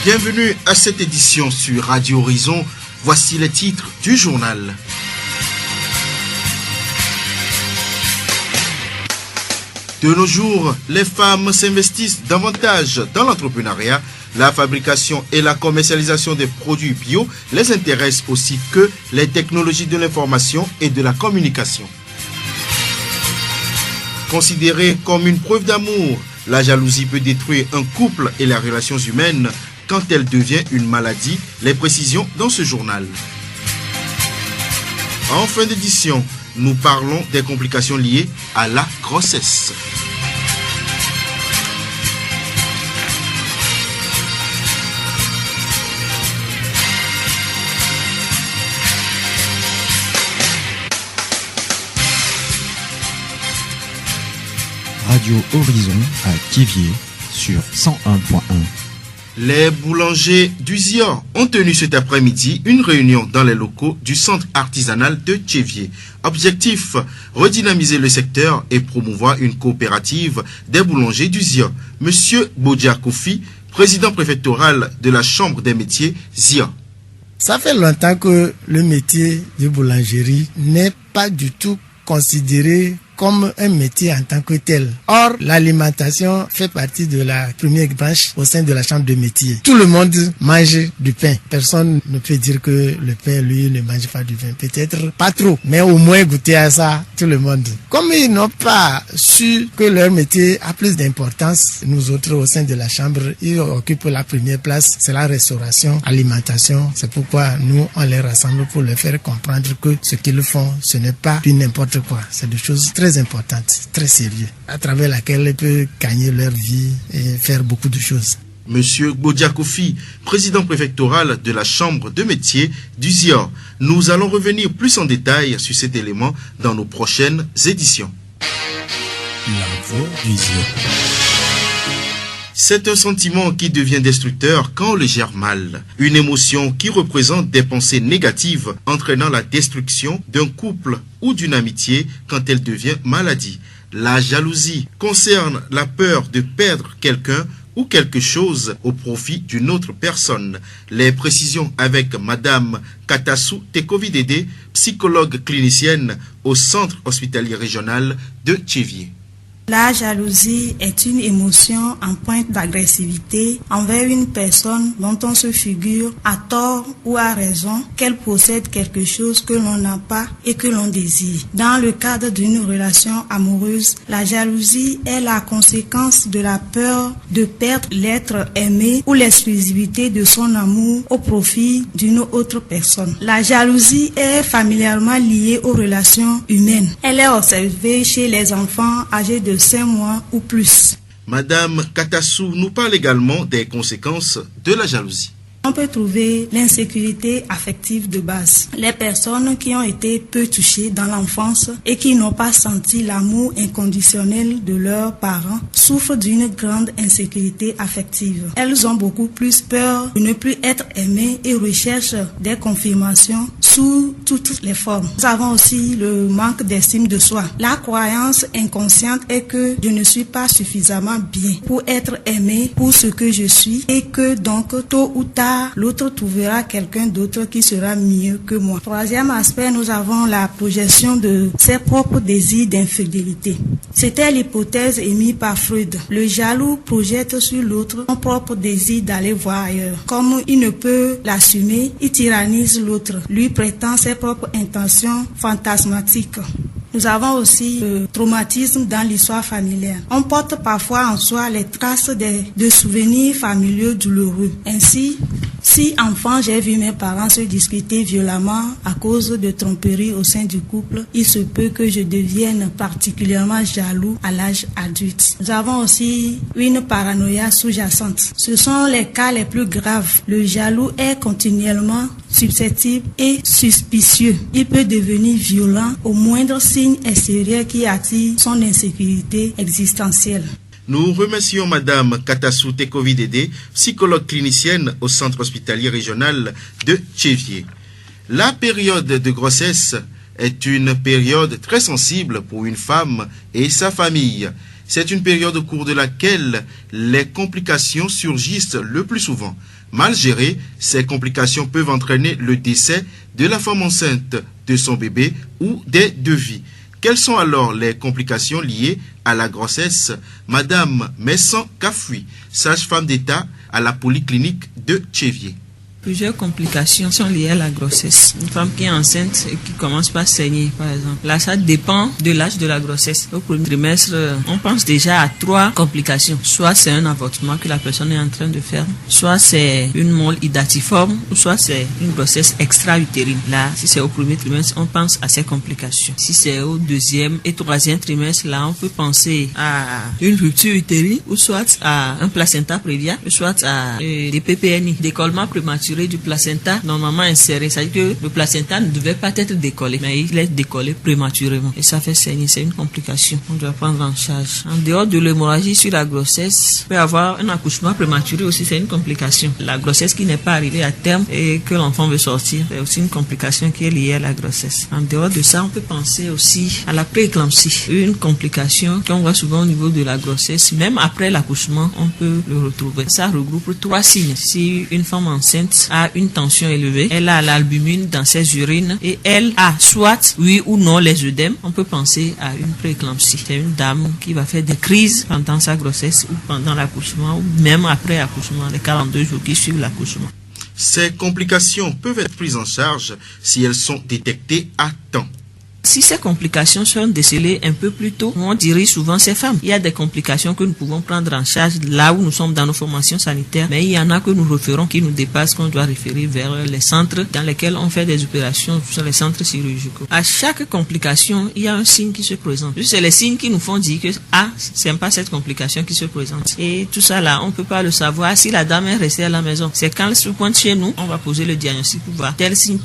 Bienvenue à cette édition sur Radio Horizon. Voici les titres du journal. De nos jours, les femmes s'investissent davantage dans l'entrepreneuriat. La fabrication et la commercialisation des produits bio les intéressent aussi que les technologies de l'information et de la communication. Considérée comme une preuve d'amour, la jalousie peut détruire un couple et les relations humaines quand elle devient une maladie. Les précisions dans ce journal. En fin d'édition, nous parlons des complications liées à la grossesse. Radio Horizon à Thiéviers sur 101.1. Les boulangers du ZIA ont tenu cet après-midi une réunion dans les locaux du centre artisanal de Thiéviers. Objectif, redynamiser le secteur et promouvoir une coopérative des boulangers du ZIA. Monsieur Bodja Kofi, président préfectoral de la Chambre des métiers ZIA. Ça fait longtemps que le métier de boulangerie n'est pas du tout considéré comme un métier en tant que tel. Or, l'alimentation fait partie de la première branche au sein de la chambre de métier. Tout le monde mange du pain. Personne ne peut dire que le pain, lui, ne mange pas du pain. Peut-être pas trop, mais au moins goûter à ça, tout le monde. Comme ils n'ont pas su que leur métier a plus d'importance, nous autres au sein de la chambre, ils occupent la première place, c'est la restauration, alimentation. C'est pourquoi nous, on les rassemble pour leur faire comprendre que ce qu'ils font, ce n'est pas du n'importe quoi. C'est des choses très importantes, très sérieuses, à travers laquelle ils peuvent gagner leur vie et faire beaucoup de choses. Monsieur Bodja Kofi, président préfectoral de la Chambre de métiers du ZIA. Nous allons revenir plus en détail sur cet élément dans nos prochaines éditions. La voix du ZIA. C'est un sentiment qui devient destructeur quand on le gère mal. Une émotion qui représente des pensées négatives entraînant la destruction d'un couple ou d'une amitié quand elle devient maladie. La jalousie concerne la peur de perdre quelqu'un ou quelque chose au profit d'une autre personne. Les précisions avec Madame Katasu Tekovidede, psychologue clinicienne au centre hospitalier régional de Thiéviers. La jalousie est une émotion en pointe d'agressivité envers une personne dont on se figure, à tort ou à raison, qu'elle possède quelque chose que l'on n'a pas et que l'on désire. Dans le cadre d'une relation amoureuse, la jalousie est la conséquence de la peur de perdre l'être aimé ou l'exclusivité de son amour au profit d'une autre personne. La jalousie est familièrement liée aux relations humaines. Elle est observée chez les enfants âgés de 5 mois ou plus. Madame Katasu nous parle également des conséquences de la jalousie. On peut trouver l'insécurité affective de base. Les personnes qui ont été peu touchées dans l'enfance et qui n'ont pas senti l'amour inconditionnel de leurs parents souffrent d'une grande insécurité affective. Elles ont beaucoup plus peur de ne plus être aimées et recherchent des confirmations sous toutes les formes. Nous avons aussi le manque d'estime de soi. La croyance inconsciente est que je ne suis pas suffisamment bien pour être aimée pour ce que je suis et que donc tôt ou tard l'autre trouvera quelqu'un d'autre qui sera mieux que moi. Troisième aspect, nous avons la projection de ses propres désirs d'infidélité. C'était l'hypothèse émise par Freud. Le jaloux projette sur l'autre son propre désir d'aller voir ailleurs. Comme il ne peut l'assumer, il tyrannise l'autre, lui prétend ses propres intentions fantasmatiques. Nous avons aussi le traumatisme dans l'histoire familiale. On porte parfois en soi les traces de souvenirs familiaux douloureux. Ainsi, si enfant j'ai vu mes parents se disputer violemment à cause de tromperies au sein du couple, il se peut que je devienne particulièrement jaloux à l'âge adulte. Nous avons aussi une paranoïa sous-jacente. Ce sont les cas les plus graves. Le jaloux est continuellement susceptible et suspicieux. Il peut devenir violent au moindre signe extérieur qui attire son insécurité existentielle. Nous remercions Madame Katasu Tekovidede, psychologue clinicienne au centre hospitalier régional de Thiéviers. La période de grossesse est une période très sensible pour une femme et sa famille. C'est une période au cours de laquelle les complications surgissent le plus souvent. Mal gérées, ces complications peuvent entraîner le décès de la femme enceinte, de son bébé ou des deux vies. Quelles sont alors les complications liées à la grossesse? Madame Messan Kafui, sage-femme d'État à la polyclinique de Tchévier. Plusieurs complications sont liées à la grossesse. Une femme qui est enceinte et qui commence par saigner, par exemple. Là, ça dépend de l'âge de la grossesse. Au premier trimestre, on pense déjà à 3 complications. Soit c'est un avortement que la personne est en train de faire, soit c'est une mole hydatiforme, ou soit c'est une grossesse extra-utérine. Là, si c'est au premier trimestre, on pense à ces complications. Si c'est au deuxième et troisième trimestre, là, on peut penser à une rupture utérine, ou soit à un placenta prévia, ou soit à des PPNI, décollement prématuré du placenta normalement inséré. C'est-à-dire que le placenta ne devait pas être décollé, mais il est décollé prématurément. Et ça fait saigner, c'est une complication. On doit prendre en charge. En dehors de l'hémorragie sur la grossesse, on peut avoir un accouchement prématuré aussi, c'est une complication. La grossesse qui n'est pas arrivée à terme et que l'enfant veut sortir, c'est aussi une complication qui est liée à la grossesse. En dehors de ça, on peut penser aussi à la prééclampsie, une complication qu'on voit souvent au niveau de la grossesse. Même après l'accouchement, on peut le retrouver. Ça regroupe 3 signes. Si une femme enceinte a une tension élevée, elle a l'albumine dans ses urines et elle a soit oui ou non les œdèmes, on peut penser à une prééclampsie. C'est une dame qui va faire des crises pendant sa grossesse ou pendant l'accouchement ou même après l'accouchement, les 42 jours qui suivent l'accouchement. Ces complications peuvent être prises en charge si elles sont détectées à temps. Si ces complications sont décelées un peu plus tôt, on dirige souvent ces femmes. Il y a des complications que nous pouvons prendre en charge là où nous sommes dans nos formations sanitaires, mais il y en a que nous référons qui nous dépassent, qu'on doit référer vers les centres dans lesquels on fait des opérations, sur les centres chirurgicaux. À chaque complication, il y a un signe qui se présente. C'est les signes qui nous font dire que c'est pas cette complication qui se présente. Et tout ça là, on peut pas le savoir si la dame est restée à la maison. C'est quand elle se pointe chez nous, on va poser le diagnostic pour voir tel signe,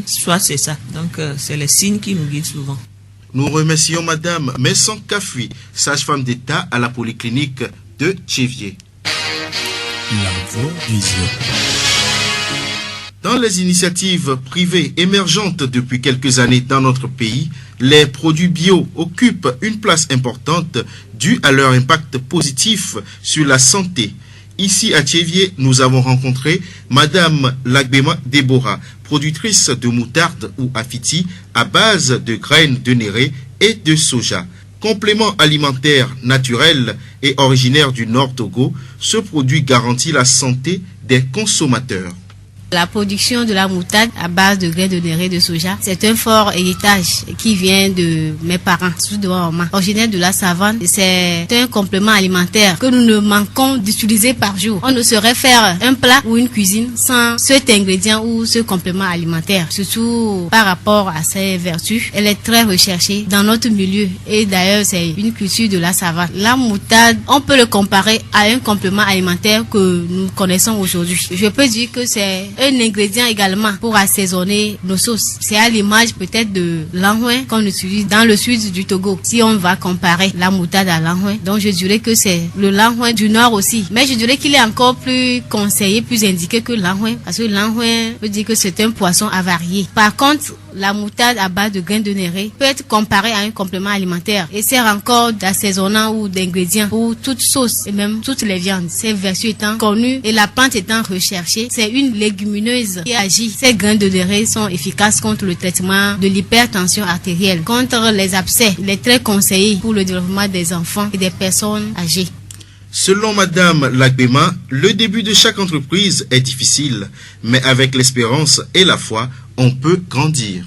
soit c'est ça. Donc c'est les signes qui nous guide souvent. Nous remercions Madame Messan Kafui, sage-femme d'État à la polyclinique de Tchévier. La voix du Zion. Dans les initiatives privées émergentes depuis quelques années dans notre pays, les produits bio occupent une place importante due à leur impact positif sur la santé. Ici à Tchévier, nous avons rencontré Madame Lagbema Deborah, productrice de moutarde ou afiti à base de graines de néré et de soja. Complément alimentaire naturel et originaire du Nord Togo, ce produit garantit la santé des consommateurs. La production de la moutarde à base de graines de néré de soja, c'est un fort héritage qui vient de mes parents, originaire de la savane. C'est un complément alimentaire que nous ne manquons d'utiliser par jour. On ne saurait faire un plat ou une cuisine sans cet ingrédient ou ce complément alimentaire, surtout par rapport à ses vertus. Elle est très recherchée dans notre milieu et d'ailleurs c'est une culture de la savane. La moutarde, on peut le comparer à un complément alimentaire que nous connaissons aujourd'hui. Je peux dire que c'est un ingrédient également pour assaisonner nos sauces. C'est à l'image peut-être de l'anhouin qu'on utilise dans le sud du Togo. Si on va comparer la moutarde à l'anhouin, donc je dirais que c'est le l'anhouin du nord aussi. Mais je dirais qu'il est encore plus conseillé, plus indiqué que l'anhouin, parce que l'anhouin veut dire que c'est un poisson avarié. Par contre, la moutarde à base de graines de néré peut être comparée à un complément alimentaire et sert encore d'assaisonnant ou d'ingrédient pour toute sauce et même toutes les viandes. Ces vertus étant connues et la plante étant recherchée, c'est une légumineuse qui agit. Ces graines de néré sont efficaces contre le traitement de l'hypertension artérielle, contre les abcès. Il est très conseillé pour le développement des enfants et des personnes âgées. Selon Madame Lagbema, le début de chaque entreprise est difficile, mais avec l'espérance et la foi, on peut grandir.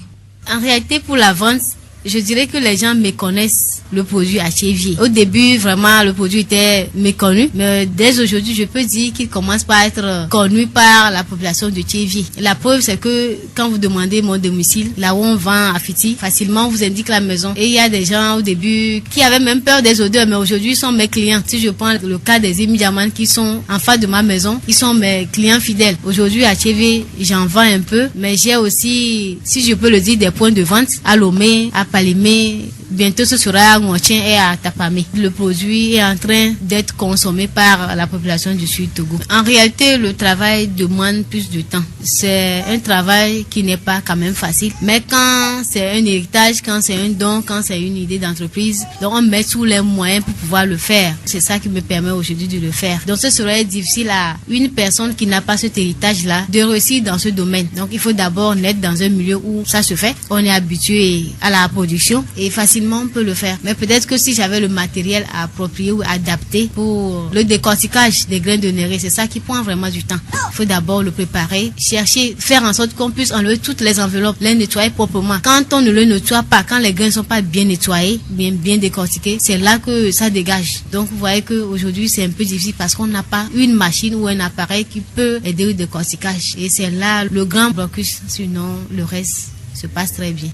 En réalité, pour la vente, je dirais que les gens méconnaissent le produit à Tchévier. Au début, vraiment, le produit était méconnu. Mais dès aujourd'hui, je peux dire qu'il commence par être connu par la population de Tchévier. La preuve, c'est que quand vous demandez mon domicile, là où on vend à Fiti, facilement, on vous indique la maison. Et il y a des gens au début qui avaient même peur des odeurs, mais aujourd'hui, ils sont mes clients. Si je prends le cas des Émidiamans qui sont en face de ma maison, ils sont mes clients fidèles. Aujourd'hui, à Tchévier, j'en vends un peu, mais j'ai aussi, si je peux le dire, des points de vente à Lomé, à Palimé, bientôt ce sera à Ngotien et à Tapamé. Le produit est en train d'être consommé par la population du Sud Togo. En réalité, le travail demande plus de temps. C'est un travail qui n'est pas quand même facile. Mais quand c'est un héritage, quand c'est un don, quand c'est une idée d'entreprise, donc on met tous les moyens pour pouvoir le faire. C'est ça qui me permet aujourd'hui de le faire. Donc ce serait difficile à une personne qui n'a pas cet héritage-là de réussir dans ce domaine. Donc il faut d'abord naître dans un milieu où ça se fait. On est habitué à la production et facilement on peut le faire. Mais peut-être que si j'avais le matériel approprié ou adapté pour le décortiquage des grains de néré, c'est ça qui prend vraiment du temps. Il faut d'abord le préparer, chercher, faire en sorte qu'on puisse enlever toutes les enveloppes, les nettoyer proprement. Quand on ne le nettoie pas, quand les grains ne sont pas bien nettoyés, bien décortiqués, c'est là que ça dégage. Donc vous voyez qu'aujourd'hui c'est un peu difficile parce qu'on n'a pas une machine ou un appareil qui peut aider au décortiquage. Et c'est là le grand blocus, sinon le reste se passe très bien.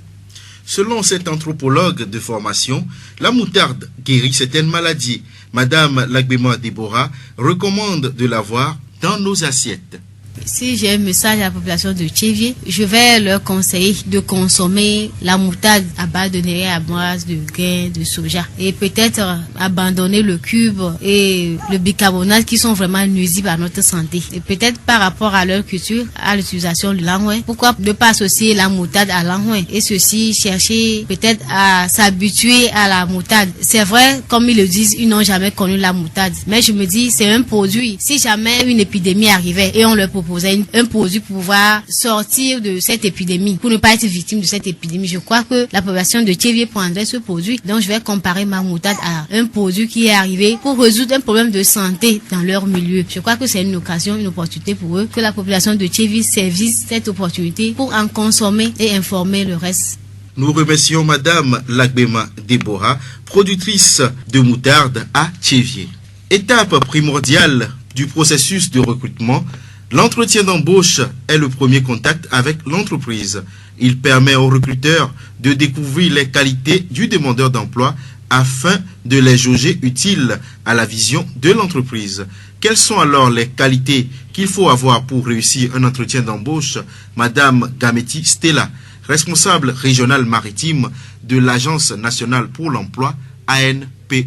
Selon cet anthropologue de formation, la moutarde guérit certaines maladies. Madame Lagbema Deborah recommande de l'avoir dans nos assiettes. Si j'ai un message à la population de Tchévié, je vais leur conseiller de consommer la moutarde à base de néré à base de grains de soja et peut-être abandonner le cube et le bicarbonate qui sont vraiment nuisibles à notre santé. Et peut-être par rapport à leur culture, à l'utilisation de l'angouin, pourquoi ne pas associer la moutarde à l'angouin et ceci chercher peut-être à s'habituer à la moutarde. C'est vrai, comme ils le disent, ils n'ont jamais connu la moutarde, mais je me dis c'est un produit. Si jamais une épidémie arrivait et on leur proposait un produit pour pouvoir sortir de cette épidémie, pour ne pas être victime de cette épidémie, je crois que la population de Tchévié prendrait ce produit. Donc je vais comparer ma moutarde à un produit qui est arrivé pour résoudre un problème de santé dans leur milieu. Je crois que c'est une occasion, une opportunité pour eux, que la population de Tchévié saisisse cette opportunité pour en consommer et informer le reste. Nous remercions Madame Lagbema Deborah, productrice de moutarde à Tchévié. Étape primordiale du processus de recrutement, l'entretien d'embauche est le premier contact avec l'entreprise. Il permet aux recruteurs de découvrir les qualités du demandeur d'emploi afin de les jauger utiles à la vision de l'entreprise. Quelles sont alors les qualités qu'il faut avoir pour réussir un entretien d'embauche? Madame Gameti Stella, responsable régionale maritime de l'Agence nationale pour l'emploi ANPE.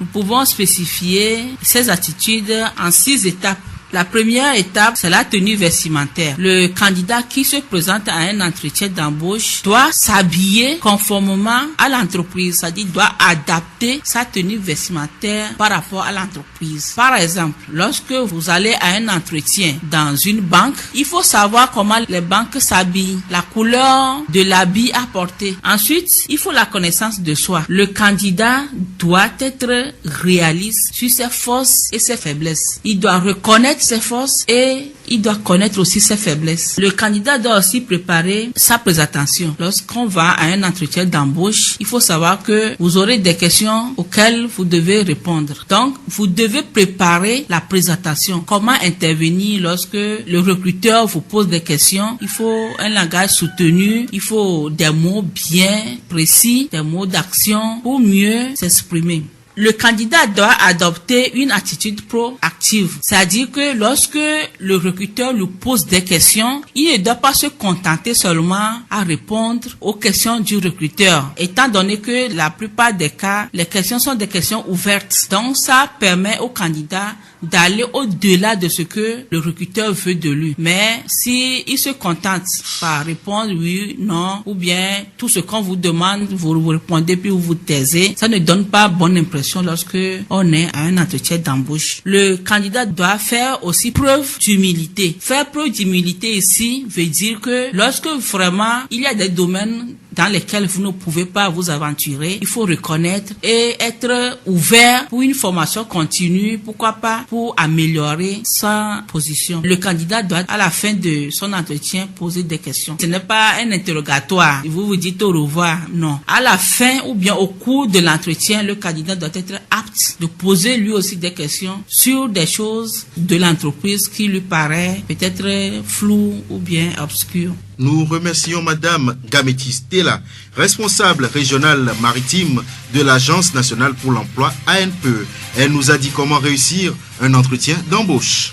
Nous pouvons spécifier ces attitudes en 6 étapes. La première étape, c'est la tenue vestimentaire. Le candidat qui se présente à un entretien d'embauche doit s'habiller conformément à l'entreprise, c'est-à-dire doit adapter sa tenue vestimentaire par rapport à l'entreprise. Par exemple, lorsque vous allez à un entretien dans une banque, il faut savoir comment les banques s'habillent, la couleur de l'habit à porter. Ensuite, il faut la connaissance de soi. Le candidat doit être réaliste sur ses forces et ses faiblesses. Il doit reconnaître ses forces et il doit connaître aussi ses faiblesses. Le candidat doit aussi préparer sa présentation. Lorsqu'on va à un entretien d'embauche, il faut savoir que vous aurez des questions auxquelles vous devez répondre. Donc, vous devez préparer la présentation. Comment intervenir lorsque le recruteur vous pose des questions? Il faut un langage soutenu, il faut des mots bien précis, des mots d'action pour mieux s'exprimer. Le candidat doit adopter une attitude proactive, c'est-à-dire que lorsque le recruteur lui pose des questions, il ne doit pas se contenter seulement à répondre aux questions du recruteur, étant donné que la plupart des cas, les questions sont des questions ouvertes. Donc ça permet au candidat d'aller au-delà de ce que le recruteur veut de lui. Mais si il se contente par répondre oui, non, ou bien tout ce qu'on vous demande, vous répondez puis vous taisez, ça ne donne pas bonne impression lorsque on est à un entretien d'embauche. Le candidat doit faire aussi preuve d'humilité. Faire preuve d'humilité ici veut dire que lorsque vraiment il y a des domaines dans lesquels vous ne pouvez pas vous aventurer, il faut reconnaître et être ouvert pour une formation continue, pourquoi pas pour améliorer sa position. Le candidat doit à la fin de son entretien poser des questions. Ce n'est pas un interrogatoire, vous vous dites au revoir, non. À la fin ou bien au cours de l'entretien, le candidat doit être apte de poser lui aussi des questions sur des choses de l'entreprise qui lui paraît peut-être floues ou bien obscures. Nous remercions Madame Gameti Stella, responsable régionale maritime de l'Agence nationale pour l'emploi ANPE. Elle nous a dit comment réussir un entretien d'embauche.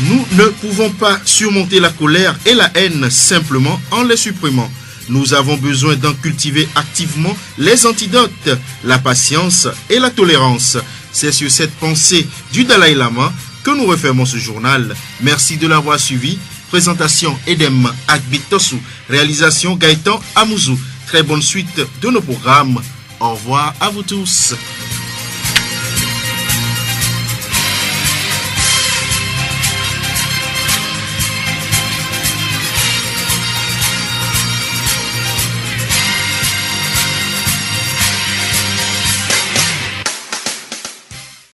Nous ne pouvons pas surmonter la colère et la haine simplement en les supprimant. Nous avons besoin d'en cultiver activement les antidotes, la patience et la tolérance. C'est sur cette pensée du Dalai Lama que nous refermons ce journal. Merci de l'avoir suivi. Présentation Edem Agbitosu, réalisation Gaëtan Amouzou. Très bonne suite de nos programmes. Au revoir à vous tous.